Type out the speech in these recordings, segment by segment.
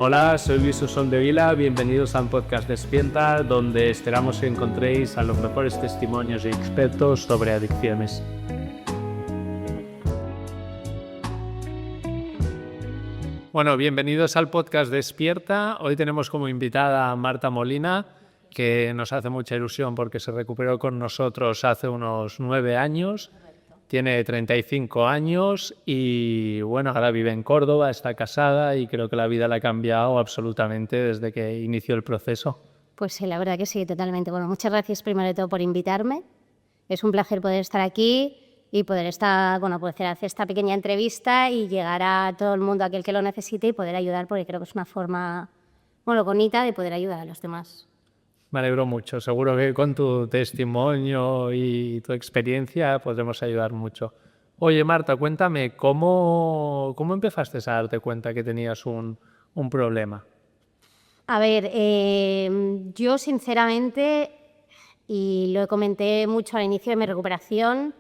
Hola, soy Luis Soldevila, bienvenidos al podcast Despierta, donde esperamos que encontréis a los mejores testimonios y expertos sobre adicciones. Bueno, bienvenidos al podcast Despierta. Hoy tenemos como invitada a Marta Molina, que nos hace mucha ilusión porque se recuperó con nosotros hace unos 9 años. Tiene 35 años y bueno, ahora vive en Córdoba, está casada y creo que la vida le ha cambiado absolutamente desde que inició el proceso. Pues sí, la verdad que sí, totalmente. Bueno, muchas gracias primero de todo por invitarme. Es un placer poder estar aquí y poder hacer esta pequeña entrevista y llegar a todo el mundo, aquel que lo necesite, y poder ayudar, porque creo que es una forma, bonita de poder ayudar a los demás. Me alegro mucho. Seguro que con tu testimonio y tu experiencia podremos ayudar mucho. Oye, Marta, cuéntame, ¿cómo empezaste a darte cuenta que tenías un problema? A ver, yo sinceramente, y lo comenté mucho al inicio de mi recuperación,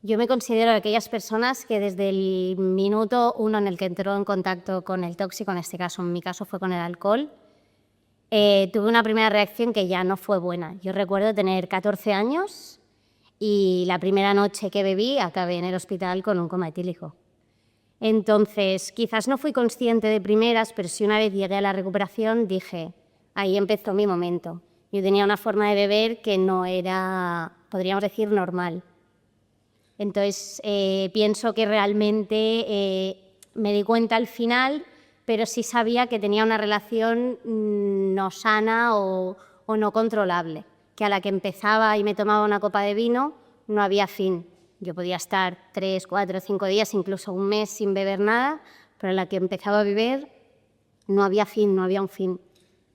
yo me considero de aquellas personas que desde el minuto 1 en el que entró en contacto con el tóxico, en este caso, en mi caso fue con el alcohol, tuve una primera reacción que ya no fue buena. Yo recuerdo tener 14 años y la primera noche que bebí acabé en el hospital con un coma etílico. Entonces, quizás no fui consciente de primeras, pero sí una vez llegué a la recuperación dije, ahí empezó mi momento. Yo tenía una forma de beber que no era, podríamos decir, normal. Entonces, pienso que realmente me di cuenta al final, pero sí sabía que tenía una relación no sana o no controlable, que a la que empezaba y me tomaba una copa de vino no había fin. Yo podía estar 3, 4, 5 días, incluso un mes sin beber nada, pero a la que empezaba a beber no había fin, no había un fin.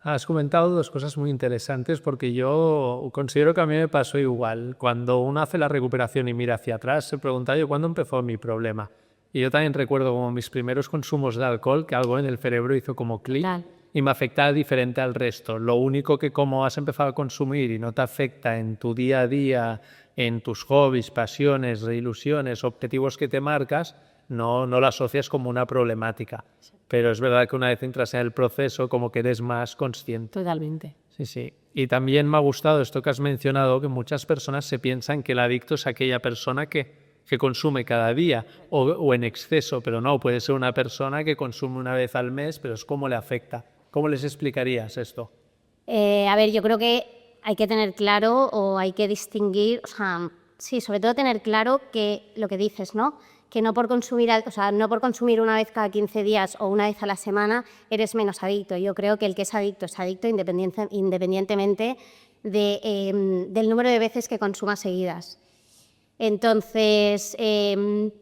Has comentado dos cosas muy interesantes porque yo considero que a mí me pasó igual. Cuando uno hace la recuperación y mira hacia atrás, se pregunta yo, ¿cuándo empezó mi problema? Y yo también recuerdo como mis primeros consumos de alcohol, que algo en el cerebro hizo como clic y me afectaba diferente al resto. Lo único que como has empezado a consumir y no te afecta en tu día a día, en tus hobbies, pasiones, ilusiones, objetivos que te marcas, no lo asocias como una problemática. Pero es verdad que una vez entras en el proceso, como que eres más consciente. Totalmente. Sí. Y también me ha gustado esto que has mencionado, que muchas personas se piensan que el adicto es aquella persona que consume cada día o en exceso, pero no, puede ser una persona que consume una vez al mes, pero es cómo le afecta. ¿Cómo les explicarías esto? A ver, yo creo que hay que tener claro o hay que distinguir, sobre todo tener claro que lo que dices, ¿no? Que no por consumir una vez cada 15 días o una vez a la semana eres menos adicto. Yo creo que el que es adicto independientemente del número de veces que consuma seguidas. Entonces,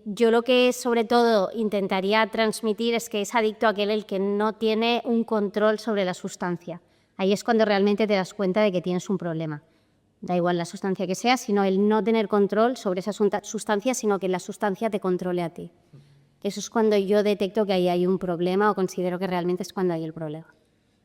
yo lo que sobre todo intentaría transmitir es que es adicto aquel el que no tiene un control sobre la sustancia. Ahí es cuando realmente te das cuenta de que tienes un problema. Da igual la sustancia que sea, sino el no tener control sobre esa sustancia, sino que la sustancia te controle a ti. Eso es cuando yo detecto que ahí hay un problema o considero que realmente es cuando hay el problema.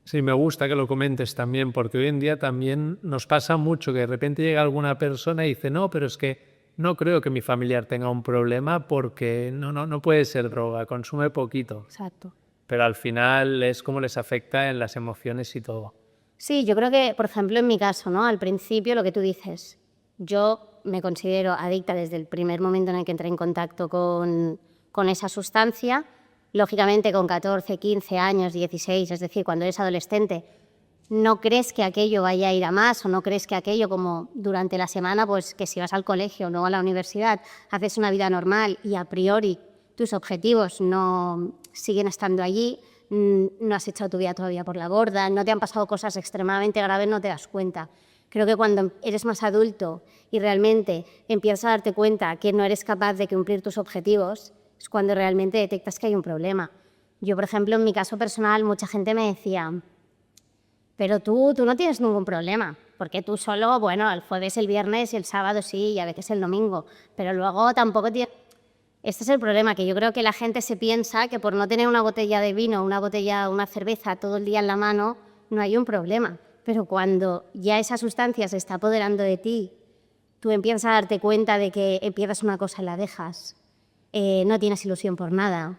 Sí, me gusta que lo comentes también, porque hoy en día también nos pasa mucho que de repente llega alguna persona y dice, no, pero es que no creo que mi familiar tenga un problema porque no puede ser droga, consume poquito. Exacto. Pero al final es como les afecta en las emociones y todo. Sí, yo creo que, por ejemplo, en mi caso, ¿no? Al principio, lo que tú dices, yo me considero adicta desde el primer momento en el que entré en contacto con esa sustancia. Lógicamente, con 14, 15 años, 16, es decir, cuando eres adolescente, no crees que aquello vaya a ir a más o no crees que aquello, como durante la semana, pues que si vas al colegio o no a la universidad, haces una vida normal y a priori tus objetivos no siguen estando allí, no has echado tu vida todavía por la borda, no te han pasado cosas extremadamente graves, no te das cuenta. Creo que cuando eres más adulto y realmente empiezas a darte cuenta que no eres capaz de cumplir tus objetivos, es cuando realmente detectas que hay un problema. Yo, por ejemplo, en mi caso personal, mucha gente me decía, pero tú no tienes ningún problema, porque tú solo, el jueves, el viernes y el sábado sí, y a veces el domingo, pero luego tampoco tienes... Este es el problema, que yo creo que la gente se piensa que por no tener una botella de vino, una cerveza todo el día en la mano, no hay un problema. Pero cuando ya esa sustancia se está apoderando de ti, tú empiezas a darte cuenta de que empiezas una cosa y la dejas, no tienes ilusión por nada,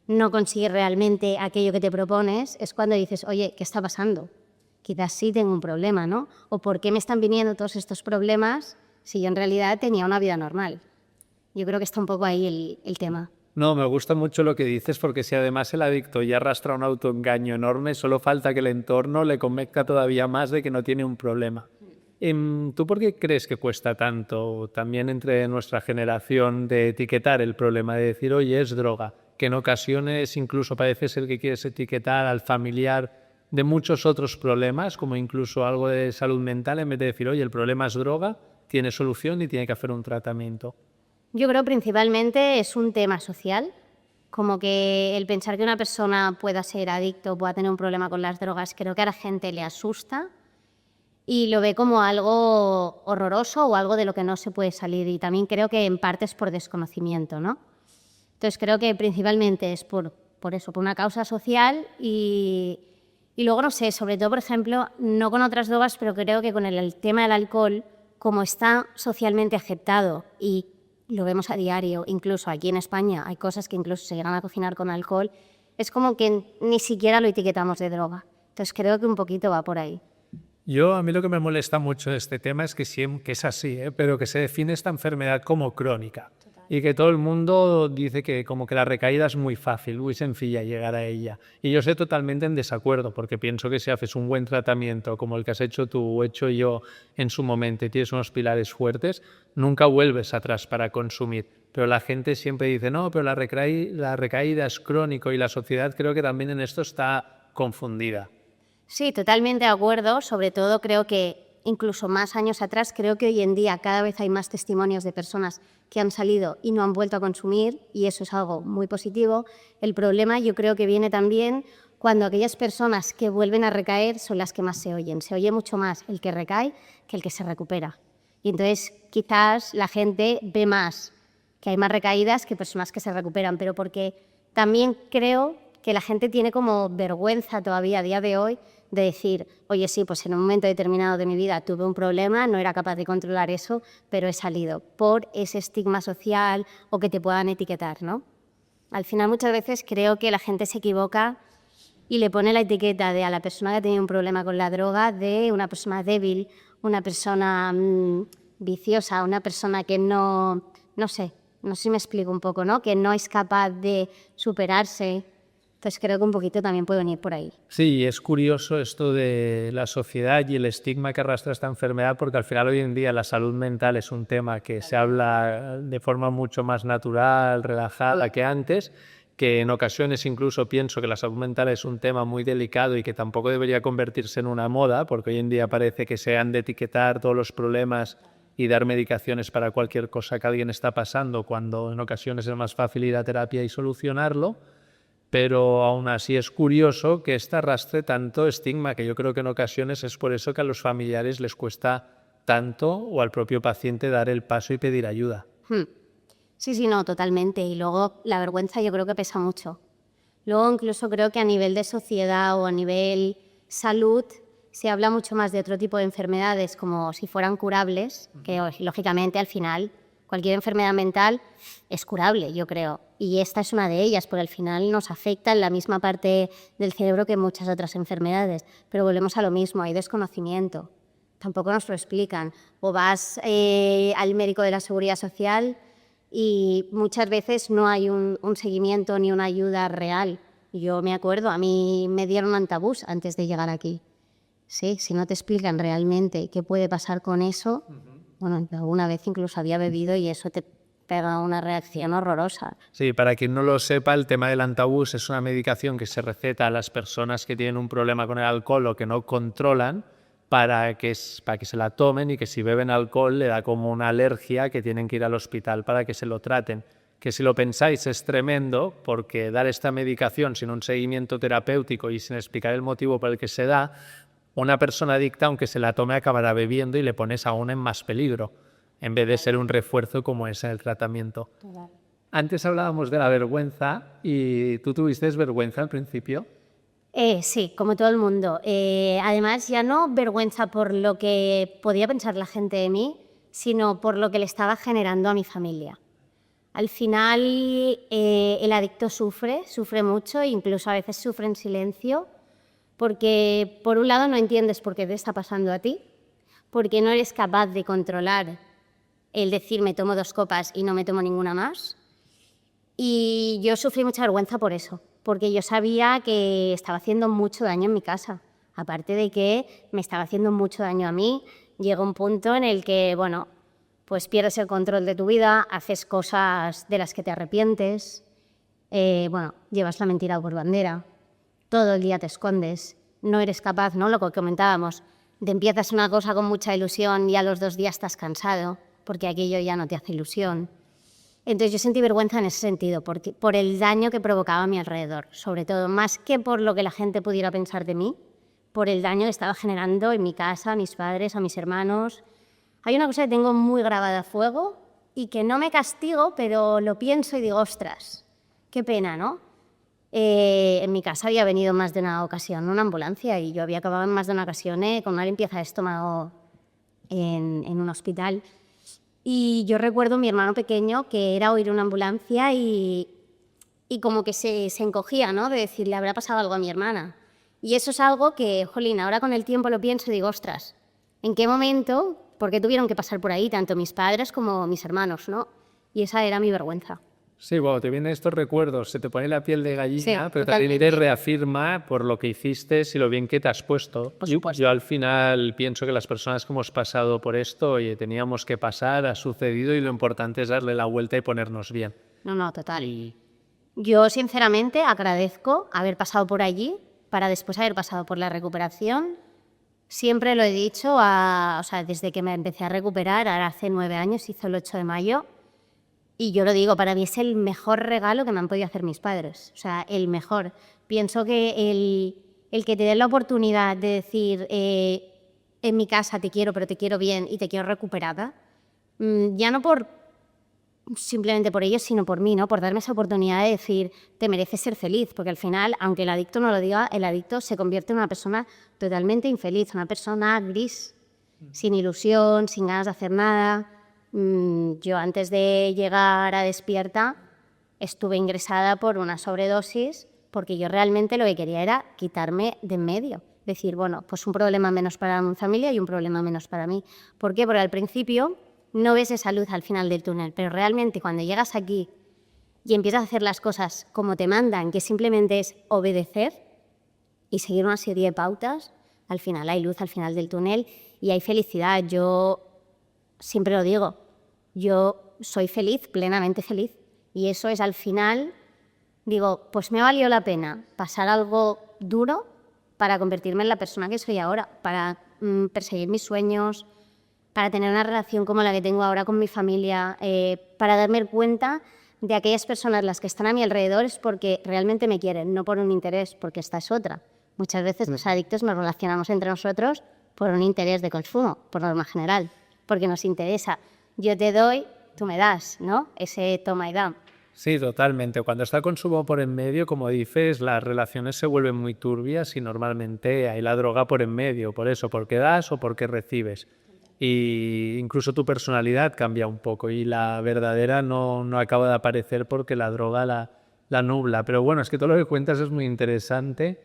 no consigues realmente aquello que te propones, es cuando dices, oye, ¿qué está pasando? Quizás sí tengo un problema, ¿no? ¿O por qué me están viniendo todos estos problemas si yo en realidad tenía una vida normal? Yo creo que está un poco ahí el tema. No, me gusta mucho lo que dices porque si además el adicto ya arrastra un autoengaño enorme, solo falta que el entorno le convenzca todavía más de que no tiene un problema. ¿Tú por qué crees que cuesta tanto también entre nuestra generación de etiquetar el problema, de decir, oye, es droga? Que en ocasiones incluso parece ser que quieres etiquetar al familiar de muchos otros problemas, como incluso algo de salud mental, en vez de decir, oye, el problema es droga, tiene solución y tiene que hacer un tratamiento. Yo creo principalmente es un tema social, como que el pensar que una persona pueda ser adicto, pueda tener un problema con las drogas, creo que a la gente le asusta y lo ve como algo horroroso o algo de lo que no se puede salir. Y también creo que en parte es por desconocimiento, ¿no? Entonces creo que principalmente es por eso, por una causa social y luego, no sé, sobre todo, por ejemplo, no con otras drogas, pero creo que con el tema del alcohol, como está socialmente aceptado y lo vemos a diario, incluso aquí en España hay cosas que incluso se llegan a cocinar con alcohol, es como que ni siquiera lo etiquetamos de droga. Entonces creo que un poquito va por ahí. A mí lo que me molesta mucho de este tema es que que es así, pero que se define esta enfermedad como crónica. Y que todo el mundo dice que como que la recaída es muy fácil, muy sencilla llegar a ella. Y yo estoy totalmente en desacuerdo, porque pienso que si haces un buen tratamiento como el que has hecho tú o hecho yo en su momento y tienes unos pilares fuertes, nunca vuelves atrás para consumir. Pero la gente siempre dice, no, pero la recaída es crónico y la sociedad creo que también en esto está confundida. Sí, totalmente de acuerdo. Sobre todo creo que incluso más años atrás, creo que hoy en día cada vez hay más testimonios de personas que han salido y no han vuelto a consumir y eso es algo muy positivo. El problema yo creo que viene también cuando aquellas personas que vuelven a recaer son las que más se oyen. Se oye mucho más el que recae que el que se recupera. Y entonces quizás la gente ve más que hay más recaídas que personas que se recuperan, pero porque también creo que la gente tiene como vergüenza todavía a día de hoy de decir, oye, sí, pues en un momento determinado de mi vida tuve un problema, no era capaz de controlar eso, pero he salido por ese estigma social o que te puedan etiquetar, ¿no? Al final muchas veces creo que la gente se equivoca y le pone la etiqueta de a la persona que ha tenido un problema con la droga de una persona débil, una persona viciosa, una persona que no sé si me explico un poco, ¿no? Que no es capaz de superarse. Entonces creo que un poquito también puede venir por ahí. Sí, es curioso esto de la sociedad y el estigma que arrastra esta enfermedad, porque al final hoy en día la salud mental es un tema que se habla de forma mucho más natural, relajada que antes, que en ocasiones incluso pienso que la salud mental es un tema muy delicado y que tampoco debería convertirse en una moda, porque hoy en día parece que se han de etiquetar todos los problemas y dar medicaciones para cualquier cosa que alguien está pasando, cuando en ocasiones es más fácil ir a terapia y solucionarlo. Pero aún así es curioso que esta arrastre tanto estigma, que yo creo que en ocasiones es por eso que a los familiares les cuesta tanto o al propio paciente dar el paso y pedir ayuda. Sí, no, totalmente. Y luego la vergüenza yo creo que pesa mucho. Luego incluso creo que a nivel de sociedad o a nivel salud se habla mucho más de otro tipo de enfermedades como si fueran curables, que lógicamente al final cualquier enfermedad mental es curable, yo creo. Y esta es una de ellas, porque al final nos afecta en la misma parte del cerebro que muchas otras enfermedades. Pero volvemos a lo mismo, hay desconocimiento. Tampoco nos lo explican. O vas al médico de la Seguridad Social y muchas veces no hay un seguimiento ni una ayuda real. Yo me acuerdo, a mí me dieron antabús antes de llegar aquí. Sí, si no te explican realmente qué puede pasar con eso, bueno, alguna vez incluso había bebido y eso te pega una reacción horrorosa. Sí, para quien no lo sepa, el tema del antabús es una medicación que se receta a las personas que tienen un problema con el alcohol o que no controlan para que se la tomen y que si beben alcohol le da como una alergia que tienen que ir al hospital para que se lo traten. Que si lo pensáis es tremendo porque dar esta medicación sin un seguimiento terapéutico y sin explicar el motivo por el que se da, una persona adicta, aunque se la tome, acabará bebiendo y le pones aún en más peligro, en vez de ser un refuerzo como es en el tratamiento. Total. Antes hablábamos de la vergüenza y tú tuviste vergüenza al principio. Sí, como todo el mundo. Además, ya no vergüenza por lo que podía pensar la gente de mí, sino por lo que le estaba generando a mi familia. Al final el adicto sufre mucho e incluso a veces sufre en silencio porque por un lado no entiendes por qué te está pasando a ti, porque no eres capaz de controlar el decir me tomo 2 copas y no me tomo ninguna más. Y yo sufrí mucha vergüenza por eso, porque yo sabía que estaba haciendo mucho daño en mi casa. Aparte de que me estaba haciendo mucho daño a mí, llega un punto en el que, bueno, pues pierdes el control de tu vida, haces cosas de las que te arrepientes, llevas la mentira por bandera, todo el día te escondes, no eres capaz, ¿no? Lo que comentábamos, de empiezas una cosa con mucha ilusión y a los 2 días estás cansado, porque aquello ya no te hace ilusión. Entonces yo sentí vergüenza en ese sentido, por el daño que provocaba a mi alrededor, sobre todo, más que por lo que la gente pudiera pensar de mí, por el daño que estaba generando en mi casa, a mis padres, a mis hermanos. Hay una cosa que tengo muy grabada a fuego y que no me castigo, pero lo pienso y digo, ostras, qué pena, ¿no? En mi casa había venido más de una ocasión una ambulancia y yo había acabado en más de una ocasión con una limpieza de estómago en un hospital. Y yo recuerdo a mi hermano pequeño que era oír una ambulancia y como que se encogía, ¿no? De decir, le habrá pasado algo a mi hermana. Y eso es algo que, jolín, ahora con el tiempo lo pienso y digo, ostras, ¿en qué momento? ¿Por qué tuvieron que pasar por ahí tanto mis padres como mis hermanos, ¿no? Y esa era mi vergüenza. Sí, bueno, te vienen estos recuerdos, se te pone la piel de gallina, Sí, pero totalmente. también te reafirma por lo que hiciste y lo bien que te has puesto. Por supuesto. Yo al final pienso que las personas que hemos pasado por esto, oye, teníamos que pasar, ha sucedido y lo importante es darle la vuelta y ponernos bien. No, total. Yo, sinceramente, agradezco haber pasado por allí para después haber pasado por la recuperación. Siempre lo he dicho, desde que me empecé a recuperar, ahora hace 9 años, hizo el 8 de mayo, y yo lo digo, para mí es el mejor regalo que me han podido hacer mis padres, o sea, el mejor. Pienso que el que te den la oportunidad de decir, en mi casa te quiero, pero te quiero bien y te quiero recuperada, ya no simplemente por ellos, sino por mí, ¿no? Por darme esa oportunidad de decir, te mereces ser feliz, porque al final, aunque el adicto no lo diga, el adicto se convierte en una persona totalmente infeliz, una persona gris, sin ilusión, sin ganas de hacer nada. Yo antes de llegar a Despierta estuve ingresada por una sobredosis porque yo realmente lo que quería era quitarme de en medio. Decir, bueno, pues un problema menos para mi familia y un problema menos para mí. ¿Por qué? Porque al principio no ves esa luz al final del túnel, pero realmente cuando llegas aquí y empiezas a hacer las cosas como te mandan, que simplemente es obedecer y seguir una serie de pautas, al final hay luz al final del túnel y hay felicidad. Yo siempre lo digo, yo soy feliz, plenamente feliz, y eso es al final, digo, pues me ha valido la pena pasar algo duro para convertirme en la persona que soy ahora, para perseguir mis sueños, para tener una relación como la que tengo ahora con mi familia, para darme cuenta de aquellas personas las que están a mi alrededor es porque realmente me quieren, no por un interés, porque esta es otra. Muchas veces los adictos nos relacionamos entre nosotros por un interés de consumo, por norma general, porque nos interesa. Yo te doy, tú me das, ¿no? Ese toma y da. Sí, totalmente. Cuando está el consumo por en medio, como dices, las relaciones se vuelven muy turbias y normalmente hay la droga por en medio, por eso, porque das o porque recibes. Y incluso tu personalidad cambia un poco y la verdadera no acaba de aparecer porque la droga la nubla. Pero bueno, es que todo lo que cuentas es muy interesante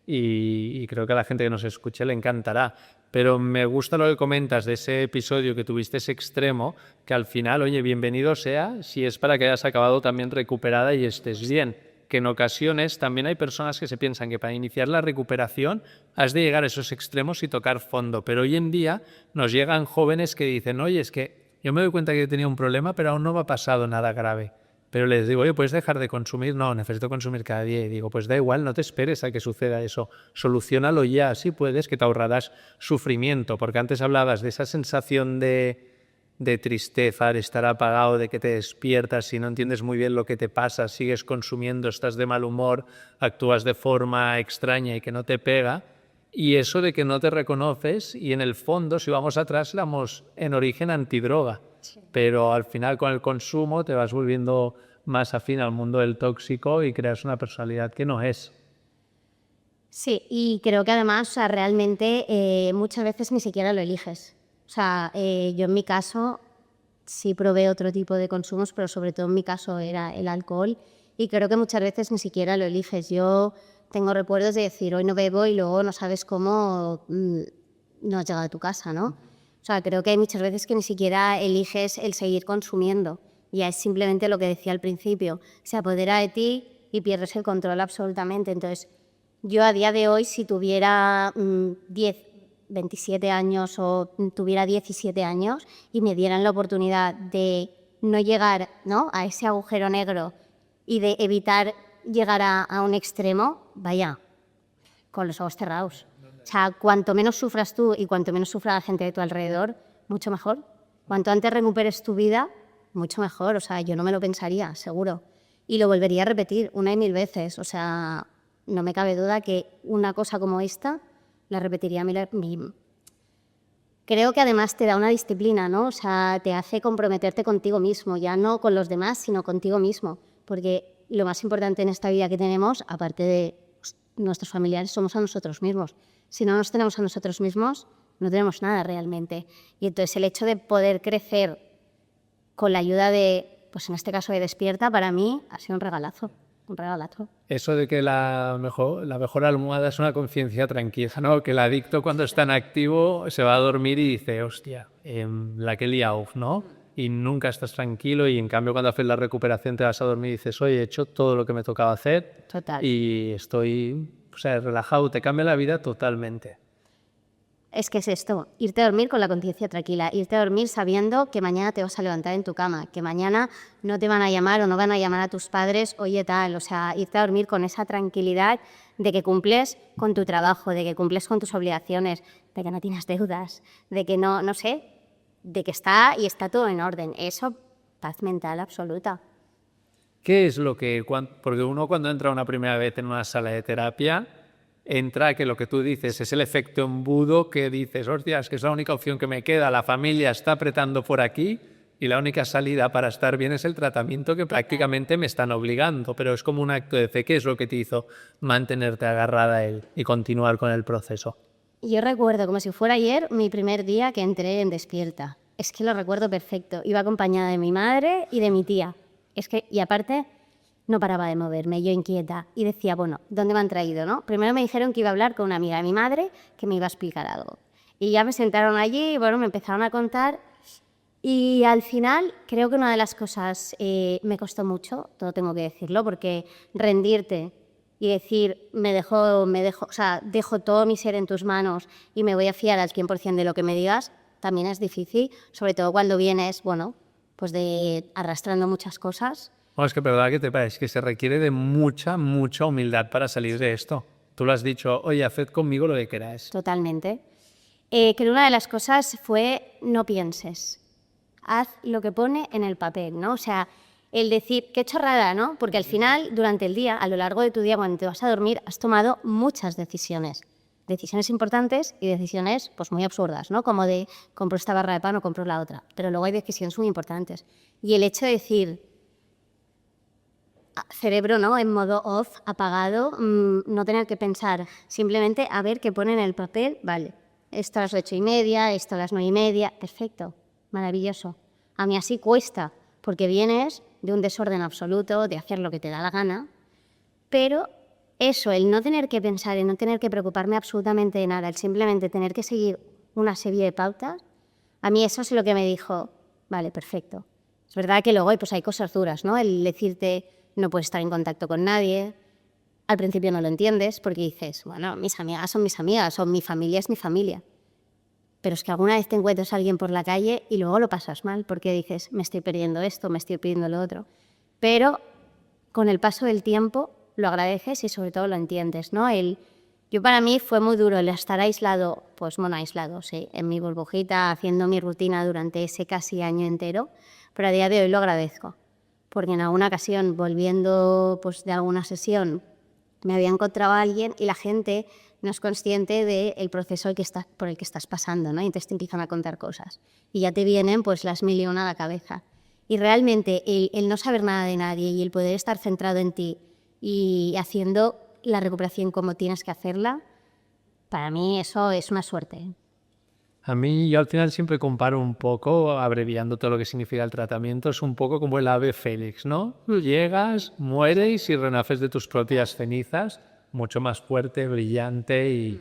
y creo que a la gente que nos escuche le encantará. Pero me gusta lo que comentas de ese episodio que tuviste ese extremo, que al final, oye, bienvenido sea si es para que hayas acabado también recuperada y estés bien. Que en ocasiones también hay personas que se piensan que para iniciar la recuperación has de llegar a esos extremos y tocar fondo. Pero hoy en día nos llegan jóvenes que dicen, oye, es que yo me doy cuenta que tenía un problema, pero aún no me ha pasado nada grave. Pero les digo, oye, ¿puedes dejar de consumir? No, necesito consumir cada día. Y digo, pues da igual, no te esperes a que suceda eso. Soluciónalo ya, si puedes, que te ahorrarás sufrimiento. Porque antes hablabas de esa sensación de tristeza, de estar apagado, de que te despiertas y no entiendes muy bien lo que te pasa, sigues consumiendo, estás de mal humor, actúas de forma extraña y que no te pega. Y eso de que no te reconoces y en el fondo, si vamos atrás, éramos en origen antidroga. Sí. Pero al final con el consumo te vas volviendo más afín al mundo del tóxico y creas una personalidad que no es. Sí, y creo que además, realmente muchas veces ni siquiera lo eliges. Yo en mi caso sí probé otro tipo de consumos, pero sobre todo en mi caso era el alcohol, y creo que muchas veces ni siquiera lo eliges. Yo tengo recuerdos de decir, hoy no bebo, y luego no sabes cómo no has llegado a tu casa, ¿no? O sea, creo que hay muchas veces que ni siquiera eliges el seguir consumiendo. Ya es simplemente lo que decía al principio, se apodera de ti y pierdes el control absolutamente. Entonces, yo a día de hoy, si tuviera 27 años o tuviera 17 años y me dieran la oportunidad de no llegar, ¿no?, a ese agujero negro y de evitar llegar a un extremo, vaya, con los ojos cerrados. O sea, cuanto menos sufras tú y cuanto menos sufra la gente de tu alrededor, mucho mejor. Cuanto antes recuperes tu vida, mucho mejor. O sea, yo no me lo pensaría, seguro. Y lo volvería a repetir 1 y 1000 veces. O sea, no me cabe duda que una cosa como esta la repetiría mil. Creo que además te da una disciplina, ¿no? O sea, te hace comprometerte contigo mismo, ya no con los demás, sino contigo mismo. Porque lo más importante en esta vida que tenemos, aparte de nuestros familiares, somos a nosotros mismos. Si no nos tenemos a nosotros mismos, no tenemos nada realmente. Y entonces el hecho de poder crecer con la ayuda de, pues en este caso de Despierta, para mí ha sido un regalazo. Un regalazo. Eso de que la mejor almohada es una conciencia tranquila, ¿no? Que el adicto cuando está en activo se va a dormir y dice, hostia, la que he liado, ¿no? Y nunca estás tranquilo, y en cambio cuando haces la recuperación te vas a dormir y dices, oye, he hecho todo lo que me tocaba hacer. Total. Y estoy, o sea, relajado, te cambia la vida totalmente. Es que es esto, irte a dormir con la conciencia tranquila, irte a dormir sabiendo que mañana te vas a levantar en tu cama, que mañana no te van a llamar o no van a llamar a tus padres, oye tal, o sea, irte a dormir con esa tranquilidad de que cumples con tu trabajo, de que cumples con tus obligaciones, de que no tienes deudas, de que no sé, de que está todo en orden. Eso, paz mental absoluta. ¿Qué es lo que, porque uno cuando entra una primera vez en una sala de terapia, entra que lo que tú dices es el efecto embudo, que dices, hostias, que es la única opción que me queda, la familia está apretando por aquí y la única salida para estar bien es el tratamiento que prácticamente me están obligando, pero es como un acto de fe. ¿Qué es lo que te hizo mantenerte agarrada a él y continuar con el proceso? Yo recuerdo como si fuera ayer mi primer día que entré en Despierta. Es que lo recuerdo perfecto. Iba acompañada de mi madre y de mi tía. Y aparte, no paraba de moverme, yo inquieta. Y decía, bueno, ¿dónde me han traído, no? Primero me dijeron que iba a hablar con una amiga de mi madre que me iba a explicar algo. Y ya me sentaron allí y, bueno, me empezaron a contar. Y al final, creo que una de las cosas me costó mucho, todo tengo que decirlo, porque rendirte y decir, dejo todo mi ser en tus manos y me voy a fiar al 100% de lo que me digas, también es difícil, sobre todo cuando vienes, bueno, pues de arrastrando muchas cosas. Bueno, es que verdad que te parece que se requiere de mucha humildad para salir de esto. Tú lo has dicho, oye, haced conmigo lo que queráis. Totalmente. Que una de las cosas fue, no pienses, haz lo que pone en el papel, ¿no? O sea, el decir, qué chorrada, ¿no? Porque al final, durante el día, a lo largo de tu día, cuando te vas a dormir, has tomado muchas decisiones. Decisiones importantes y decisiones pues muy absurdas, ¿no? Como de compro esta barra de pan o compro la otra. Pero luego hay decisiones muy importantes. Y el hecho de decir, cerebro, ¿no?, en modo off, apagado, no tener que pensar, simplemente a ver qué pone en el papel, vale, esto a las 8:30, esto a las 9:30, perfecto, maravilloso. A mí así cuesta, porque vienes de un desorden absoluto, de hacer lo que te da la gana, pero eso, el no tener que pensar, el no tener que preocuparme absolutamente de nada, el simplemente tener que seguir una serie de pautas, a mí eso es lo que me dijo, vale, perfecto. Es verdad que luego pues hay cosas duras, ¿no? El decirte, no puedes estar en contacto con nadie. Al principio no lo entiendes porque dices, bueno, mis amigas son mis amigas o mi familia es mi familia. Pero es que alguna vez te encuentras a alguien por la calle y luego lo pasas mal porque dices, me estoy perdiendo esto, me estoy perdiendo lo otro. Pero con el paso del tiempo lo agradeces y sobre todo lo entiendes, ¿no? Yo para mí fue muy duro el estar aislado, pues bueno, aislado, sí, en mi burbujita, haciendo mi rutina durante ese casi año entero, pero a día de hoy lo agradezco. Porque en alguna ocasión, volviendo pues, de alguna sesión, me había encontrado a alguien y la gente no es consciente del proceso por el que estás pasando, ¿no? Y entonces te empiezan a contar cosas. Y ya te vienen pues, las 1000 y una a la cabeza. Y realmente el no saber nada de nadie y el poder estar centrado en ti y haciendo la recuperación como tienes que hacerla, para mí eso es una suerte. A mí, yo al final siempre comparo un poco, abreviando todo lo que significa el tratamiento, es un poco como el ave fénix, ¿no? Tú llegas, mueres y renaces de tus propias cenizas, mucho más fuerte, brillante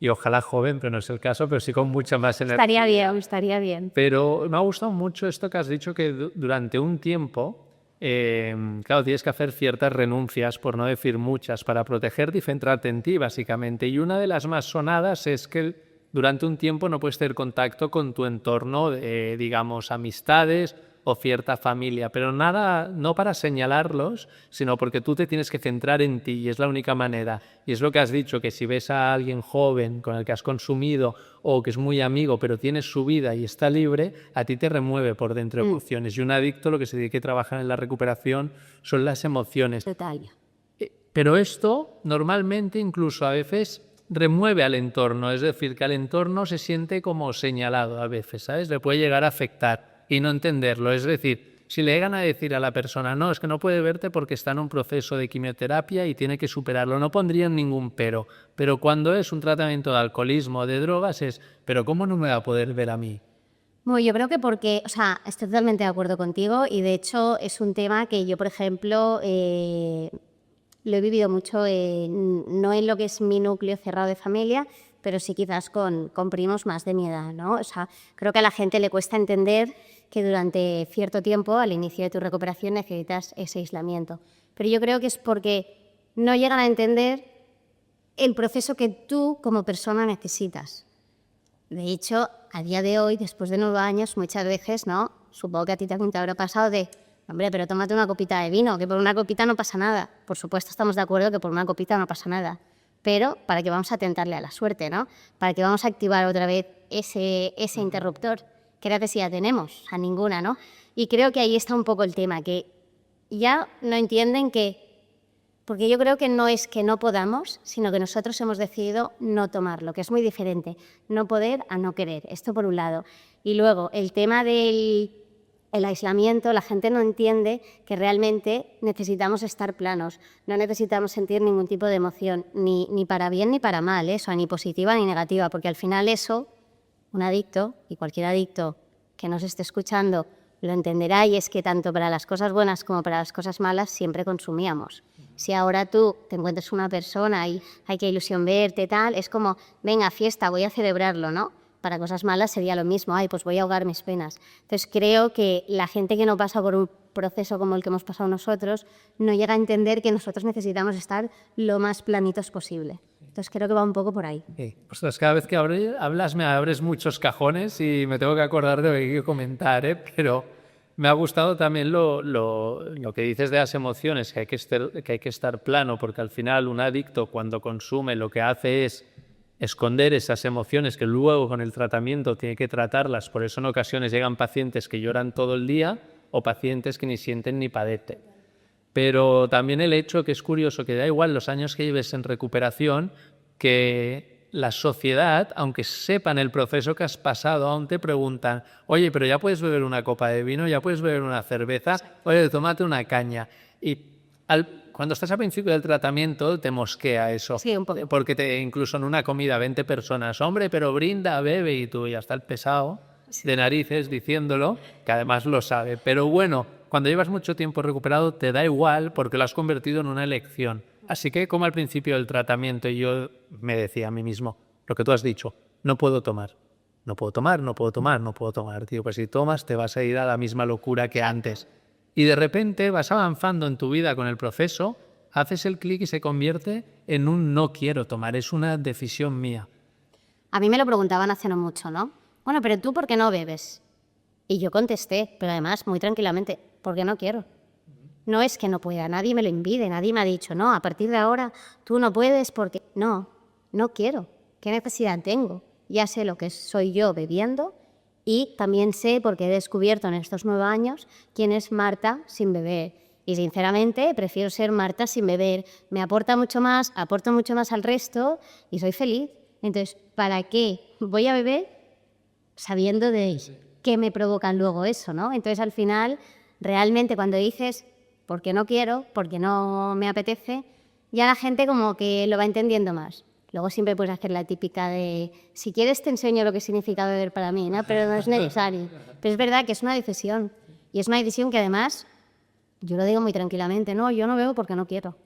y ojalá joven, pero no es el caso, pero sí con mucha más energía. Estaría bien, estaría bien. Pero me ha gustado mucho esto que has dicho, que durante un tiempo, claro, tienes que hacer ciertas renuncias, por no decir muchas, para protegerte y centrarte en ti, básicamente. Y una de las más sonadas es que durante un tiempo no puedes tener contacto con tu entorno, digamos, amistades o cierta familia, pero nada, no para señalarlos, sino porque tú te tienes que centrar en ti y es la única manera. Y es lo que has dicho, que si ves a alguien joven con el que has consumido o que es muy amigo, pero tiene su vida y está libre, a ti te remueve por dentro emociones. Y un adicto lo que se tiene que trabajar en la recuperación son las emociones. Total. Pero esto normalmente incluso a veces remueve al entorno, es decir, que al entorno se siente como señalado a veces, ¿sabes? Le puede llegar a afectar y no entenderlo. Es decir, si le llegan a decir a la persona, no, es que no puede verte porque está en un proceso de quimioterapia y tiene que superarlo, no pondrían ningún pero cuando es un tratamiento de alcoholismo o de drogas es, pero ¿cómo no me va a poder ver a mí? Bueno, yo creo que porque, o sea, estoy totalmente de acuerdo contigo y de hecho es un tema que yo, por ejemplo, lo he vivido mucho, no en lo que es mi núcleo cerrado de familia, pero sí quizás con primos más de mi edad, ¿no? O sea, creo que a la gente le cuesta entender que durante cierto tiempo, al inicio de tu recuperación, necesitas ese aislamiento. Pero yo creo que es porque no llegan a entender el proceso que tú como persona necesitas. De hecho, a día de hoy, después de 9 años, muchas veces, ¿no? Supongo que a ti también te habrá pasado de, hombre, pero tómate una copita de vino, que por una copita no pasa nada. Por supuesto, estamos de acuerdo que por una copita no pasa nada. Pero ¿para qué vamos a tentarle a la suerte, no? ¿Para qué vamos a activar otra vez ese interruptor? ¿Qué necesidad tenemos? A ninguna, ¿no? Y creo que ahí está un poco el tema, que ya no entienden que... Porque yo creo que no es que no podamos, sino que nosotros hemos decidido no tomarlo, que es muy diferente. No poder a no querer, esto por un lado. Y luego, el tema del aislamiento, la gente no entiende que realmente necesitamos estar planos, no necesitamos sentir ningún tipo de emoción, ni para bien ni para mal, o sea, ni positiva ni negativa, porque al final eso, un adicto, y cualquier adicto que nos esté escuchando lo entenderá, y es que tanto para las cosas buenas como para las cosas malas siempre consumíamos. Si ahora tú te encuentras una persona y hay que ilusión verte, tal, es como, venga, fiesta, voy a celebrarlo, ¿no? Para cosas malas sería lo mismo, ay, pues voy a ahogar mis penas. Entonces creo que la gente que no pasa por un proceso como el que hemos pasado nosotros no llega a entender que nosotros necesitamos estar lo más planitos posible. Entonces creo que va un poco por ahí. Ostras, cada vez que hablas me abres muchos cajones y me tengo que acordar de lo que hay que comentar, pero me ha gustado también lo que dices de las emociones, que hay que estar plano, porque al final un adicto cuando consume lo que hace es esconder esas emociones que luego con el tratamiento tiene que tratarlas. Por eso en ocasiones llegan pacientes que lloran todo el día o pacientes que ni sienten ni padecen. Pero también el hecho que es curioso, que da igual los años que lleves en recuperación, que la sociedad, aunque sepan el proceso que has pasado, aún te preguntan, oye, pero ya puedes beber una copa de vino, ya puedes beber una cerveza, oye, tómate una caña. Y cuando estás al principio del tratamiento te mosquea eso. Sí, un poco. Porque incluso en una comida 20 personas, hombre, pero brinda, bebe, y tú ya está el pesado de narices diciéndolo, que además lo sabe. Pero bueno, cuando llevas mucho tiempo recuperado te da igual porque lo has convertido en una elección. Así que como al principio del tratamiento yo me decía a mí mismo, lo que tú has dicho, no puedo tomar. No puedo tomar, no puedo tomar, no puedo tomar. Tío, pues si tomas te vas a ir a la misma locura que antes. Y de repente vas avanzando en tu vida con el proceso, haces el clic y se convierte en un no quiero tomar, es una decisión mía. A mí me lo preguntaban hace no mucho, ¿no? Bueno, pero tú, ¿por qué no bebes? Y yo contesté, pero además muy tranquilamente, porque no quiero. No es que no pueda, nadie me lo impide, nadie me ha dicho, no, a partir de ahora tú no puedes porque... No, no quiero. ¿Qué necesidad tengo? Ya sé lo que soy yo bebiendo y también sé, porque he descubierto en estos 9 años, quién es Marta sin beber. Y sinceramente prefiero ser Marta sin beber. Me aporta mucho más, aporto mucho más al resto y soy feliz. Entonces, ¿para qué voy a beber sabiendo de qué me provocan luego eso, ¿no? Entonces, al final, realmente cuando dices porque no quiero, porque no me apetece, ya la gente como que lo va entendiendo más. Luego siempre puedes hacer la típica de, si quieres te enseño lo que significa beber para mí, ¿no? Pero no es necesario. Pero es verdad que es una decisión. Y es una decisión que además, yo lo digo muy tranquilamente, no, yo no bebo porque no quiero.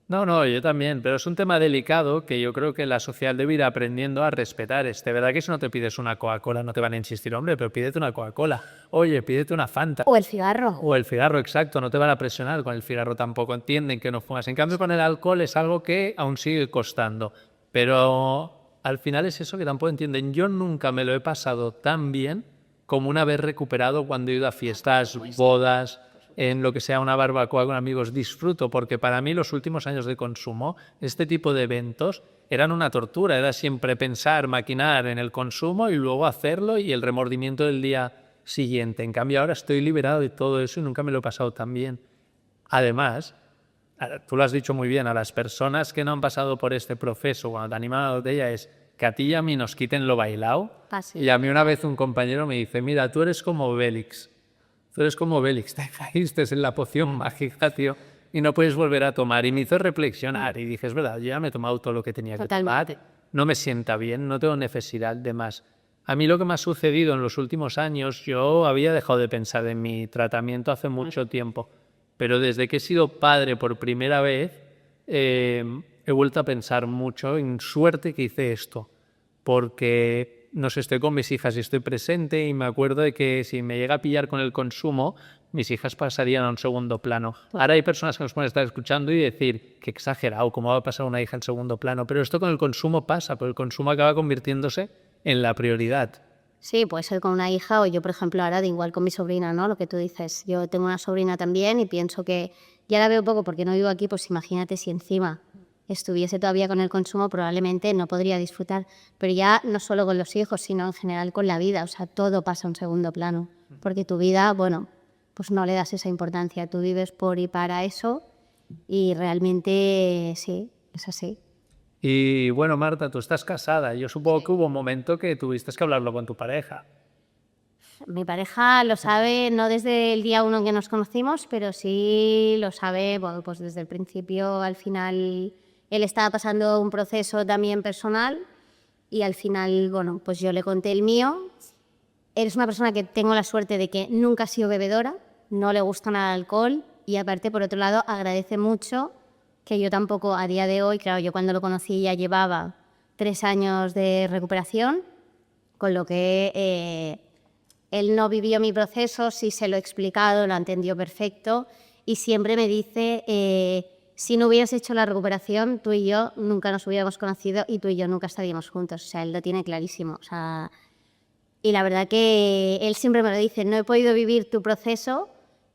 No, yo también, pero es un tema delicado que yo creo que la sociedad debe ir aprendiendo a respetar. Es de verdad que si no te pides una Coca-Cola no te van a insistir, hombre, pero pídete una Coca-Cola. Oye, pídete una Fanta. O el cigarro. O el cigarro, exacto, no te van a presionar con el cigarro tampoco, entienden que no fumas. En cambio, con el alcohol es algo que aún sigue costando. Pero al final es eso que tampoco entienden. Yo nunca me lo he pasado tan bien como una vez recuperado cuando he ido a fiestas, bodas, en lo que sea una barbacoa con amigos. Disfruto, porque para mí los últimos años de consumo, este tipo de eventos eran una tortura. Era siempre pensar, maquinar en el consumo y luego hacerlo y el remordimiento del día siguiente. En cambio, ahora estoy liberado de todo eso y nunca me lo he pasado tan bien. Además, tú lo has dicho muy bien, a las personas que no han pasado por este proceso, cuando te animan a la botella, es que a ti y a mí nos quiten lo bailado. Así. Y a mí una vez un compañero me dice, mira, tú eres como Bélix. Tú eres como Bélix, te caíste en la poción mágica, tío, y no puedes volver a tomar. Y me hizo reflexionar y dije, es verdad, yo ya me he tomado todo lo que tenía que Totalmente. tomar. No me sienta bien, no tengo necesidad de más. A mí lo que me ha sucedido en los últimos años, yo había dejado de pensar en mi tratamiento hace mucho tiempo, pero desde que he sido padre por primera vez, he vuelto a pensar mucho en suerte que hice esto, porque no sé, estoy con mis hijas y estoy presente y me acuerdo de que si me llega a pillar con el consumo, mis hijas pasarían a un segundo plano. Ahora hay personas que nos pueden estar escuchando y decir, qué exagerado, ¿cómo va a pasar una hija en segundo plano? Pero esto con el consumo pasa, pero el consumo acaba convirtiéndose en la prioridad. Sí, puede ser con una hija o yo, por ejemplo, ahora de igual con mi sobrina, ¿no? Lo que tú dices. Yo tengo una sobrina también y pienso que ya la veo poco porque no vivo aquí, pues imagínate si encima estuviese todavía con el consumo, probablemente no podría disfrutar. Pero ya no solo con los hijos, sino en general con la vida. O sea, todo pasa a un segundo plano. Porque tu vida, bueno, pues no le das esa importancia. Tú vives por y para eso y realmente sí, es así. Y bueno, Marta, tú estás casada. Yo supongo que hubo un momento que tuviste que hablarlo con tu pareja. Mi pareja lo sabe no desde el día 1 en que nos conocimos, pero sí lo sabe, bueno, pues desde el principio. Al final él estaba pasando un proceso también personal y al final, bueno, pues yo le conté el mío. Él es una persona que tengo la suerte de que nunca ha sido bebedora, no le gusta nada el alcohol y aparte, por otro lado, agradece mucho que yo tampoco a día de hoy, claro, yo cuando lo conocí ya llevaba 3 años de recuperación, con lo que él no vivió mi proceso, sí se lo he explicado, lo ha entendido perfecto y siempre me dice, si no hubieras hecho la recuperación, tú y yo nunca nos hubiéramos conocido y tú y yo nunca estaríamos juntos. O sea, él lo tiene clarísimo. O sea, y la verdad que él siempre me lo dice, no he podido vivir tu proceso,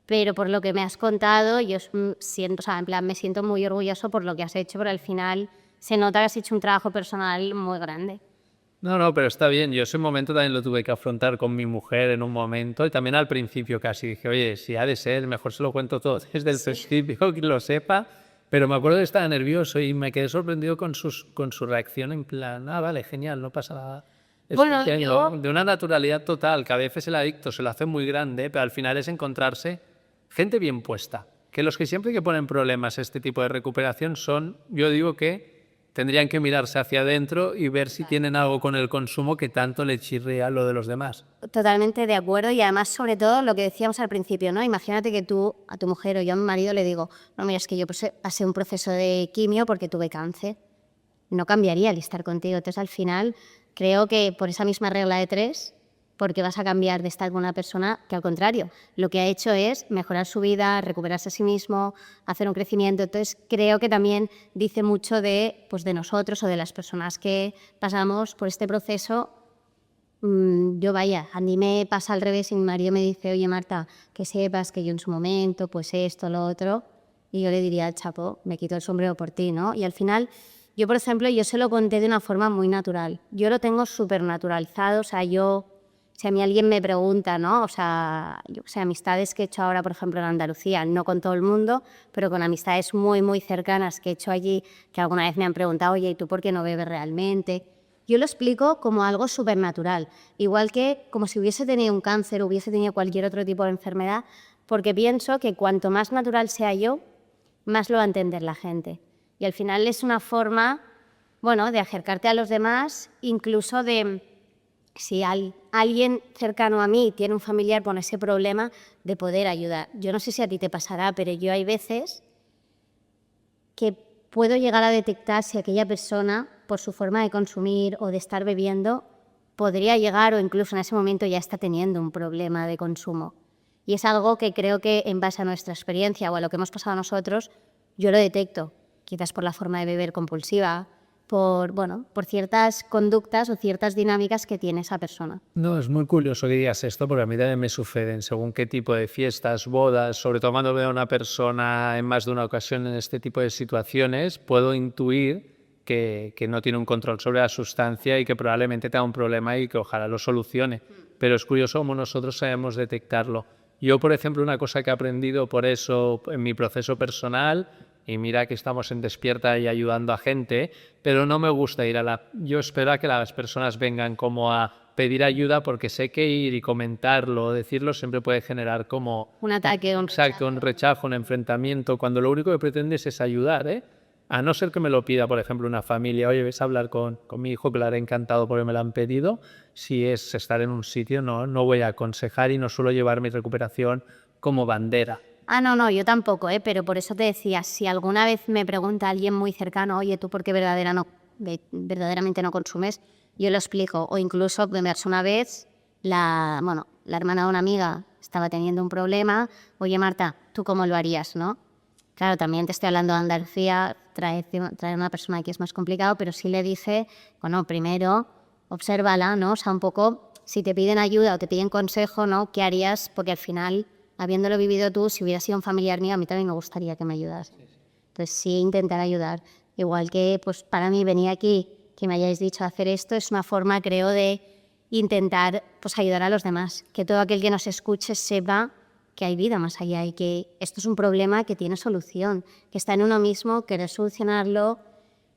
pero por lo que me has contado, yo siento, o sea, en plan, me siento muy orgulloso por lo que has hecho, pero al final se nota que has hecho un trabajo personal muy grande. No, pero está bien. Yo ese momento también lo tuve que afrontar con mi mujer en un momento y también al principio casi dije, oye, si ha de ser, mejor se lo cuento todo desde el principio, que lo sepa. Pero me acuerdo que estaba nervioso y me quedé sorprendido con su reacción en plan, vale, genial, no pasa nada. Bueno, De una naturalidad total, que a veces el adicto se lo hace muy grande, pero al final es encontrarse gente bien puesta. Que los que siempre que ponen problemas este tipo de recuperación son, yo digo que tendrían que mirarse hacia adentro y ver si tienen algo con el consumo que tanto le chirría lo de los demás. Totalmente de acuerdo y además sobre todo lo que decíamos al principio, ¿no? Imagínate que tú a tu mujer o yo a mi marido le digo, no, mira, es que yo pasé un proceso de quimio porque tuve cáncer. No cambiaría el estar contigo. Entonces al final creo que por esa misma regla de 3, porque vas a cambiar de estar con una persona que al contrario, lo que ha hecho es mejorar su vida, recuperarse a sí mismo, hacer un crecimiento. Entonces creo que también dice mucho de, pues, de nosotros o de las personas que pasamos por este proceso. Yo vaya, a mí me pasa al revés y mi marido me dice, oye Marta, que sepas que yo en su momento, pues esto, lo otro, y yo le diría, chapo, me quito el sombrero por ti, ¿no? Y al final, yo por ejemplo, yo se lo conté de una forma muy natural. Yo lo tengo súper naturalizado, o sea, si a mí alguien me pregunta, ¿no? O sea, amistades que he hecho ahora, por ejemplo, en Andalucía, no con todo el mundo, pero con amistades muy, muy cercanas que he hecho allí, que alguna vez me han preguntado, oye, ¿y tú por qué no bebes realmente? Yo lo explico como algo súper natural, igual que como si hubiese tenido un cáncer o hubiese tenido cualquier otro tipo de enfermedad, porque pienso que cuanto más natural sea yo, más lo va a entender la gente. Y al final es una forma bueno, de acercarte a los demás, incluso de, si alguien cercano a mí tiene un familiar con ese problema, de poder ayudar. Yo no sé si a ti te pasará, pero yo hay veces que puedo llegar a detectar si aquella persona, por su forma de consumir o de estar bebiendo, podría llegar o incluso en ese momento ya está teniendo un problema de consumo. Y es algo que creo que en base a nuestra experiencia o a lo que hemos pasado nosotros, yo lo detecto, quizás por la forma de beber compulsiva, por ciertas conductas o ciertas dinámicas que tiene esa persona. No, es muy curioso que digas esto porque a mí también me suceden según qué tipo de fiestas, bodas, sobre todo cuando veo a una persona en más de una ocasión en este tipo de situaciones, puedo intuir que no tiene un control sobre la sustancia y que probablemente tenga un problema y que ojalá lo solucione. Pero es curioso cómo nosotros sabemos detectarlo. Yo, por ejemplo, una cosa que he aprendido por eso en mi proceso personal, y mira que estamos en Despierta y ayudando a gente, pero no me gusta ir Yo espero a que las personas vengan como a pedir ayuda porque sé que ir y comentarlo, decirlo, siempre puede generar como... Un ataque, un Exacto, un rechazo, un enfrentamiento, cuando lo único que pretendes es ayudar, ¿eh? A no ser que me lo pida, por ejemplo, una familia, oye, ves a hablar con mi hijo que le haré encantado porque me lo han pedido. Si es estar en un sitio, no voy a aconsejar y no suelo llevar mi recuperación como bandera. No, yo tampoco, pero por eso te decía, si alguna vez me pregunta alguien muy cercano, oye, ¿tú por qué verdaderamente no consumes? Yo lo explico, o incluso me pasó una vez, la hermana de una amiga estaba teniendo un problema, oye Marta, ¿tú cómo lo harías, no? Claro, también te estoy hablando de Andalucía, traer una persona aquí es más complicado, pero sí le dije, bueno, primero, obsérvala, ¿no? O sea, un poco, si te piden ayuda o te piden consejo, ¿no? ¿Qué harías? Porque al final, habiéndolo vivido tú, si hubiera sido un familiar mío, a mí también me gustaría que me ayudas. Entonces, sí, intentar ayudar. Igual que, pues, para mí venir aquí, que me hayáis dicho hacer esto, es una forma, creo, de intentar, pues, ayudar a los demás. Que todo aquel que nos escuche sepa que hay vida más allá y que esto es un problema que tiene solución, que está en uno mismo, querer solucionarlo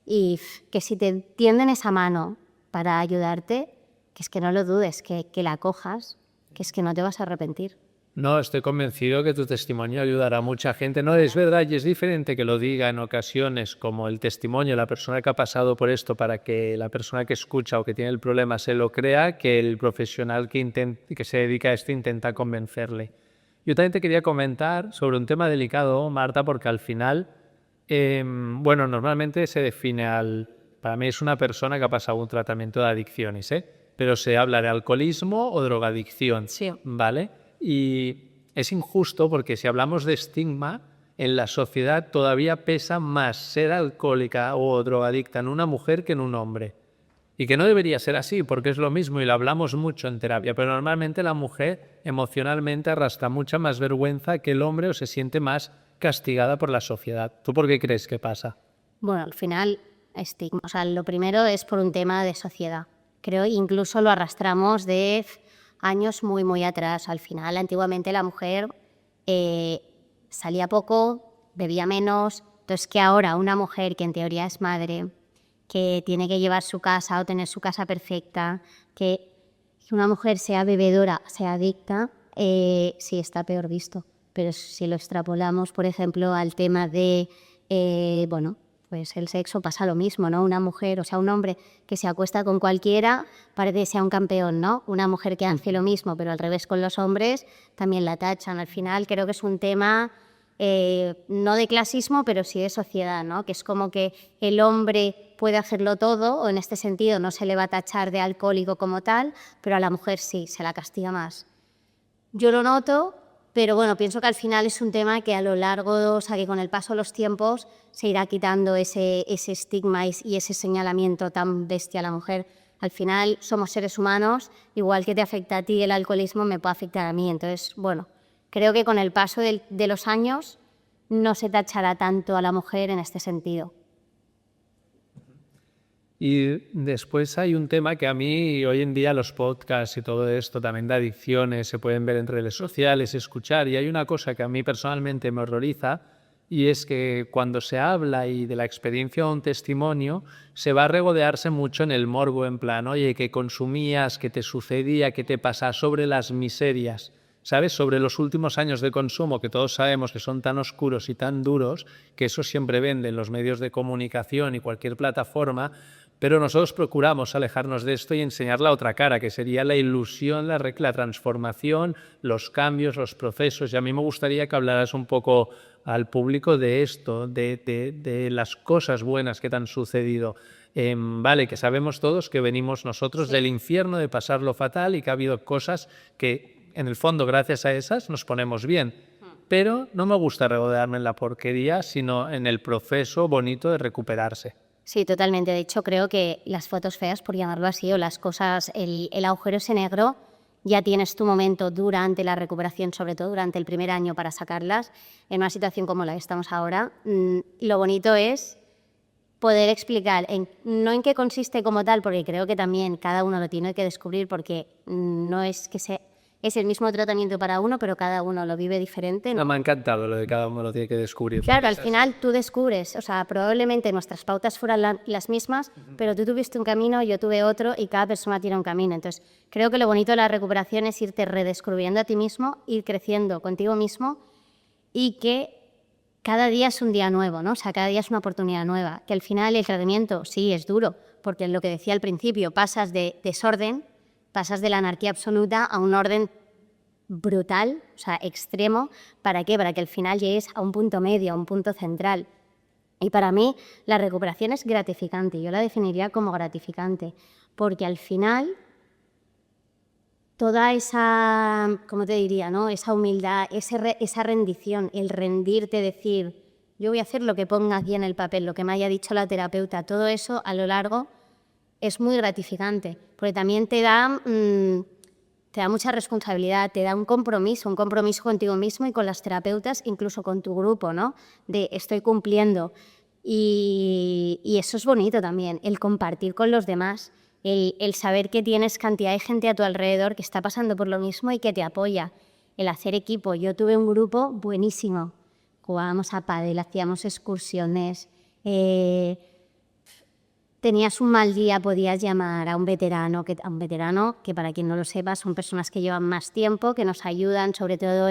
y que si te tienden esa mano para ayudarte, que es que no lo dudes, que la cojas, que es que no te vas a arrepentir. No, estoy convencido que tu testimonio ayudará a mucha gente. No, es verdad, y es diferente que lo diga en ocasiones como el testimonio de la persona que ha pasado por esto para que la persona que escucha o que tiene el problema se lo crea, que el profesional que se dedica a esto intenta convencerle. Yo también te quería comentar sobre un tema delicado, Marta, porque al final, normalmente se define para mí es una persona que ha pasado un tratamiento de adicciones, pero se habla de alcoholismo o drogadicción, Sí. ¿vale? Y es injusto porque si hablamos de estigma, en la sociedad todavía pesa más ser alcohólica o drogadicta en una mujer que en un hombre. Y que no debería ser así, porque es lo mismo y lo hablamos mucho en terapia, pero normalmente la mujer emocionalmente arrastra mucha más vergüenza que el hombre o se siente más castigada por la sociedad. ¿Tú por qué crees que pasa? Bueno, al final, estigma. O sea, lo primero es por un tema de sociedad. Creo incluso lo arrastramos de años muy, muy atrás. Al final, antiguamente la mujer salía poco, bebía menos. Entonces, que ahora una mujer que en teoría es madre, que tiene que llevar su casa o tener su casa perfecta, que una mujer sea bebedora, sea adicta, sí está peor visto. Pero si lo extrapolamos, por ejemplo, al tema de, pues el sexo pasa lo mismo, ¿no? Una mujer, o sea, un hombre que se acuesta con cualquiera parece que sea un campeón, ¿no? Una mujer que hace lo mismo, pero al revés con los hombres, también la tachan. Al final creo que es un tema no de clasismo, pero sí de sociedad, ¿no? Que es como que el hombre puede hacerlo todo, o en este sentido no se le va a tachar de alcohólico como tal, pero a la mujer sí, se la castiga más. Yo lo noto, pero bueno, pienso que al final es un tema que a lo largo, o sea, que con el paso de los tiempos se irá quitando ese estigma y ese señalamiento tan bestia a la mujer. Al final somos seres humanos, igual que te afecta a ti el alcoholismo, me puede afectar a mí. Entonces, bueno, creo que con el paso de los años no se tachará tanto a la mujer en este sentido. Y después hay un tema que a mí hoy en día los podcasts y todo esto también de adicciones se pueden ver en redes sociales, escuchar, y hay una cosa que a mí personalmente me horroriza y es que cuando se habla y de la experiencia o un testimonio se va a regodearse mucho en el morbo, en plan, oye, que consumías, que te sucedía, que te pasa sobre las miserias, ¿sabes? Sobre los últimos años de consumo, que todos sabemos que son tan oscuros y tan duros, que eso siempre vende en los medios de comunicación y cualquier plataforma, Pero nosotros procuramos alejarnos de esto y enseñar la otra cara, que sería la ilusión, la transformación, los cambios, los procesos. Y a mí me gustaría que hablaras un poco al público de esto, de las cosas buenas que te han sucedido. Vale, que sabemos todos que venimos nosotros del infierno, de pasarlo fatal, y que ha habido cosas que, en el fondo, gracias a esas, nos ponemos bien. Pero no me gusta regodearme en la porquería, sino en el proceso bonito de recuperarse. Sí, totalmente. De hecho, creo que las fotos feas, por llamarlo así, o las cosas, el agujero ese negro, ya tienes tu momento durante la recuperación, sobre todo durante el primer año, para sacarlas. En una situación como la que estamos ahora, lo bonito es poder explicar, no en qué consiste como tal, porque creo que también cada uno lo tiene que descubrir, porque no es que es el mismo tratamiento para uno, pero cada uno lo vive diferente, ¿no? Me ha encantado lo de cada uno lo tiene que descubrir. Claro, al final tú descubres, o sea, probablemente nuestras pautas fueran las mismas, pero tú tuviste un camino, yo tuve otro y cada persona tiene un camino. Entonces, creo que lo bonito de la recuperación es irte redescubriendo a ti mismo, ir creciendo contigo mismo y que cada día es un día nuevo, ¿no? O sea, cada día es una oportunidad nueva. Que al final el tratamiento sí es duro, porque lo que decía al principio, pasas de desorden, pasas de la anarquía absoluta a un orden brutal, o sea, extremo. ¿Para qué? Para que al final llegues a un punto medio, a un punto central. Y para mí la recuperación es gratificante, yo la definiría como gratificante, porque al final toda esa, ¿cómo te diría?, ¿no? Esa humildad, esa rendición, el rendirte, decir, yo voy a hacer lo que ponga aquí en el papel, lo que me haya dicho la terapeuta, todo eso a lo largo es muy gratificante, porque también te da mucha responsabilidad, te da un compromiso contigo mismo y con las terapeutas, incluso con tu grupo, ¿no? De estoy cumpliendo. Y eso es bonito también, el compartir con los demás, el saber que tienes cantidad de gente a tu alrededor que está pasando por lo mismo y que te apoya, el hacer equipo. Yo tuve un grupo buenísimo, jugábamos a pádel, hacíamos excursiones, tenías un mal día, podías llamar a un veterano, que para quien no lo sepa son personas que llevan más tiempo, que nos ayudan sobre todo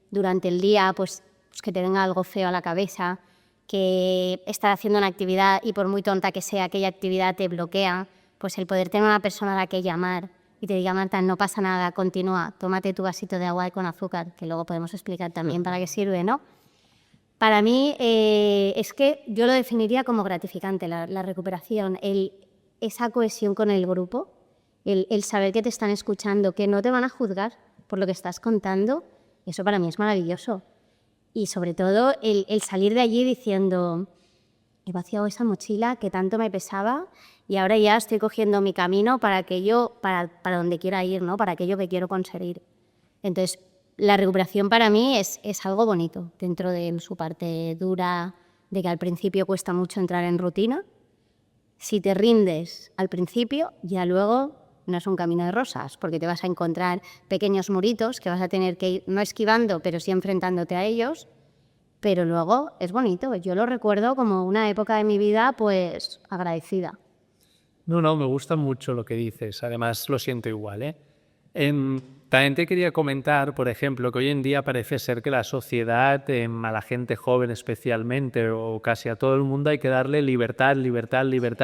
durante el día, pues que te venga algo feo a la cabeza, que estás haciendo una actividad y por muy tonta que sea aquella actividad te bloquea, pues el poder tener una persona a la que llamar y te diga, Marta, no pasa nada, continúa, tómate tu vasito de agua con azúcar, que luego podemos explicar también para qué sirve, ¿no? Para mí es que yo lo definiría como gratificante, la recuperación, esa cohesión con el grupo, el saber que te están escuchando, que no te van a juzgar por lo que estás contando, eso para mí es maravilloso. Y sobre todo el salir de allí diciendo, he vaciado esa mochila que tanto me pesaba y ahora ya estoy cogiendo mi camino para donde quiera ir, ¿no? Para aquello que quiero conseguir. Entonces, la recuperación para mí es algo bonito, dentro de su parte dura, de que al principio cuesta mucho entrar en rutina. Si te rindes al principio, ya luego no es un camino de rosas, porque te vas a encontrar pequeños muritos que vas a tener que ir, no esquivando, pero sí enfrentándote a ellos, pero luego es bonito. Yo lo recuerdo como una época de mi vida, pues, agradecida. No, me gusta mucho lo que dices, además lo siento igual, ¿eh? También te quería comentar, por ejemplo, que hoy en día parece ser que la sociedad, a la gente joven especialmente, o casi a todo el mundo, hay que darle libertad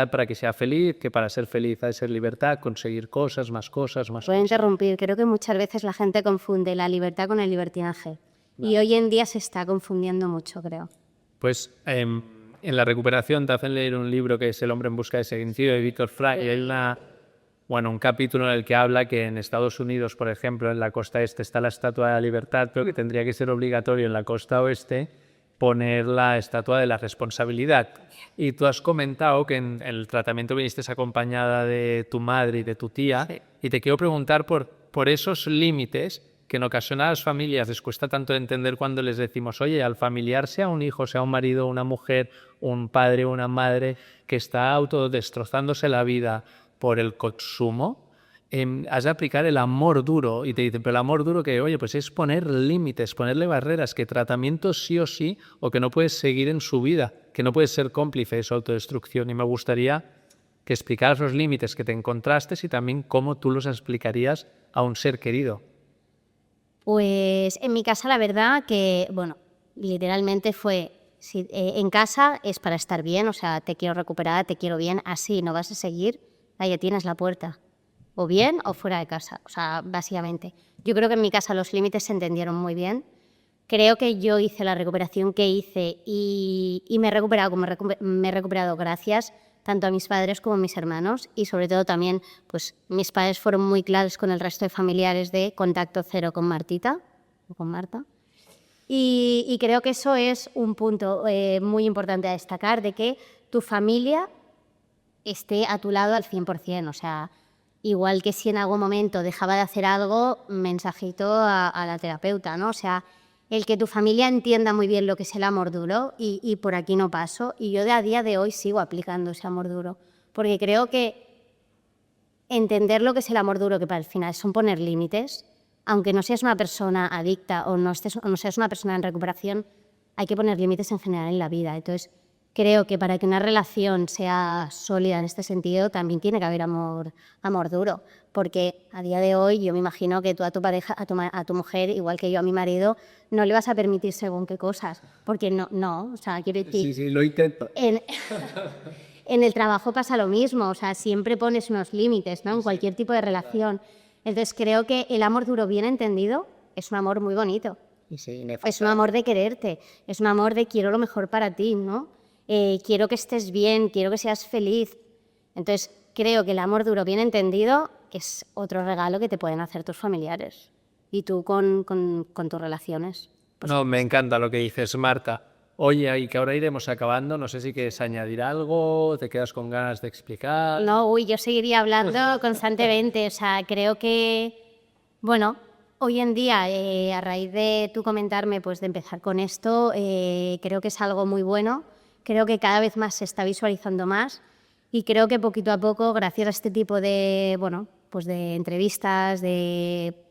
para que sea feliz, que para ser feliz hay que ser libertad, conseguir cosas, más cosas, más Voy a cosas. interrumpir, creo que muchas veces la gente confunde la libertad con el libertinaje. Y hoy en día se está confundiendo mucho, creo. Pues en la recuperación te hacen leer un libro que es El hombre en busca de sentido, de Viktor Frankl, y hay un capítulo en el que habla que en Estados Unidos, por ejemplo, en la costa este está la Estatua de la Libertad, pero que tendría que ser obligatorio en la costa oeste poner la Estatua de la Responsabilidad. Y tú has comentado que en el tratamiento viniste acompañada de tu madre y de tu tía, y te quiero preguntar por esos límites que en ocasiones a las familias les cuesta tanto entender cuando les decimos, oye, al familiar, sea un hijo, sea un marido, una mujer, un padre, una madre, que está autodestrozándose la vida por el consumo, has de aplicar el amor duro. Y te dicen, pero el amor duro que, oye, pues es poner límites, ponerle barreras, que tratamientos sí o sí, o que no puedes seguir en su vida, que no puedes ser cómplice de su autodestrucción. Y me gustaría que explicaras los límites que te encontraste y también cómo tú los explicarías a un ser querido. Pues en mi casa la verdad que, bueno, literalmente fue, Si, en casa es para estar bien, o sea, te quiero recuperar, te quiero bien, así no vas a seguir, ahí ya tienes la puerta. O bien o fuera de casa, o sea, básicamente. Yo creo que en mi casa los límites se entendieron muy bien. Creo que yo hice la recuperación que hice y me he recuperado como me he recuperado gracias tanto a mis padres como a mis hermanos, y sobre todo también, pues mis padres fueron muy claros con el resto de familiares de contacto cero con Martita, o con Marta. Y creo que eso es un punto muy importante a destacar, de que tu familia esté a tu lado al 100%, o sea, igual que si en algún momento dejaba de hacer algo, mensajito a la terapeuta, ¿no? O sea, el que tu familia entienda muy bien lo que es el amor duro y por aquí no paso. Y yo a día de hoy sigo aplicando ese amor duro, porque creo que entender lo que es el amor duro, que para el final son poner límites, aunque no seas una persona adicta o no seas una persona en recuperación, hay que poner límites en general en la vida. Entonces, creo que para que una relación sea sólida en este sentido, también tiene que haber amor duro. Porque a día de hoy yo me imagino que tú a tu pareja, a tu mujer, igual que yo a mi marido, no le vas a permitir según qué cosas. Porque no, o sea, quiero decir... Sí, lo intento. En el trabajo pasa lo mismo, o sea, siempre pones unos límites, ¿no? En cualquier tipo de relación. Entonces creo que el amor duro bien entendido es un amor muy bonito. Es un amor de quererte, es un amor de quiero lo mejor para ti, ¿no? Quiero que estés bien, quiero que seas feliz. Entonces, creo que el amor duro bien entendido es otro regalo que te pueden hacer tus familiares y tú con tus relaciones. No, me encanta lo que dices, Marta. Oye, y que ahora iremos acabando, no sé si quieres añadir algo, te quedas con ganas de explicar. No, yo seguiría hablando constantemente, o sea, creo que, bueno, hoy en día, a raíz de tú comentarme, pues de empezar con esto, creo que es algo muy bueno. Creo que cada vez más se está visualizando más y creo que poquito a poco, gracias a este tipo de, bueno, pues de entrevistas, de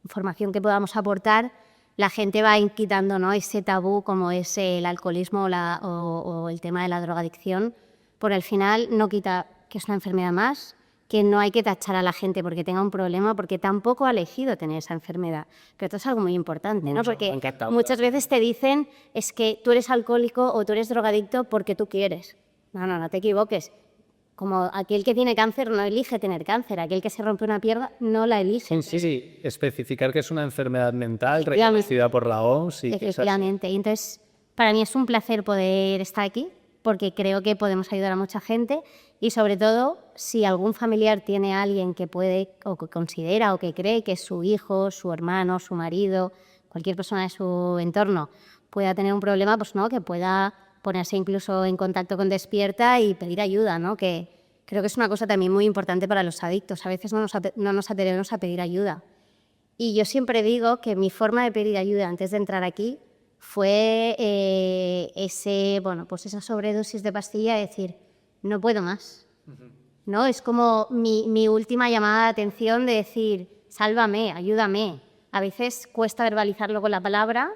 información que podamos aportar, la gente va quitando, ¿no?, ese tabú como es el alcoholismo o el tema de la drogadicción, porque al final no quita que es una enfermedad más, que no hay que tachar a la gente porque tenga un problema, porque tampoco ha elegido tener esa enfermedad. Pero esto es algo muy importante, ¿no? Porque muchas veces te dicen es que tú eres alcohólico o tú eres drogadicto porque tú quieres. No te equivoques. Como aquel que tiene cáncer no elige tener cáncer, aquel que se rompe una pierna no la elige. Sí, especificar que es una enfermedad mental reconocida por la OMS. Efectivamente. Y entonces, para mí es un placer poder estar aquí, porque creo que podemos ayudar a mucha gente y sobre todo si algún familiar tiene a alguien que puede o que considera o que cree que su hijo, su hermano, su marido, cualquier persona de su entorno pueda tener un problema, pues no, que pueda ponerse incluso en contacto con Despierta y pedir ayuda, ¿no? Que creo que es una cosa también muy importante para los adictos. A veces no nos atrevemos a pedir ayuda. Y yo siempre digo que mi forma de pedir ayuda antes de entrar aquí fue esa sobredosis de pastilla, decir, no puedo más. ¿No? Es como mi última llamada de atención de decir, sálvame, ayúdame. A veces cuesta verbalizarlo con la palabra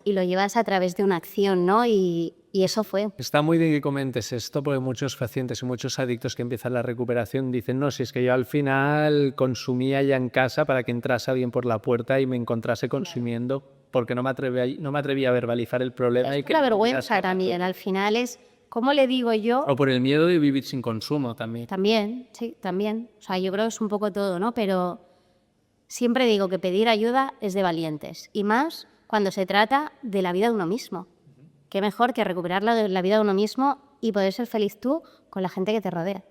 y lo llevas a través de una acción, ¿no? Y eso fue. Está muy bien que comentes esto, porque muchos pacientes y muchos adictos que empiezan la recuperación dicen, no, si es que yo al final consumía ya en casa para que entrase alguien por la puerta y me encontrase consumiendo, porque no me atrevía a verbalizar el problema. Es una vergüenza también, al final es, ¿cómo le digo yo? O por el miedo de vivir sin consumo también. También, sí, también. O sea, yo creo que es un poco todo, ¿no? Pero siempre digo que pedir ayuda es de valientes, y más cuando se trata de la vida de uno mismo. Qué mejor que recuperar la vida de uno mismo y poder ser feliz tú con la gente que te rodea.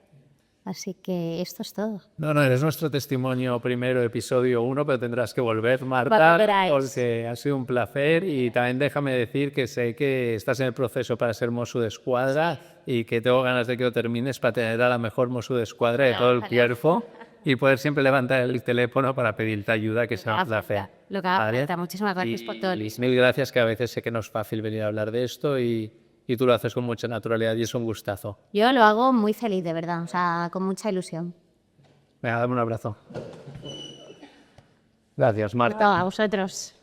Así que esto es todo. No, eres nuestro testimonio primero, episodio 1, pero tendrás que volver, Marta, porque ha sido un placer. Y también déjame decir que sé que estás en el proceso para ser Mosso d'Esquadra y que tengo ganas de que lo termines para tener a la mejor Mosso d'Esquadra de todo el cuerpo y poder siempre levantar el teléfono para pedirte ayuda, que sea un placer. Lo que haga falta. Muchísimas gracias por todo. Mil gracias, que a veces sé que no es fácil venir a hablar de esto y tú lo haces con mucha naturalidad y es un gustazo. Yo lo hago muy feliz, de verdad, o sea, con mucha ilusión. Venga, dame un abrazo. Gracias, Marta. No, a vosotros.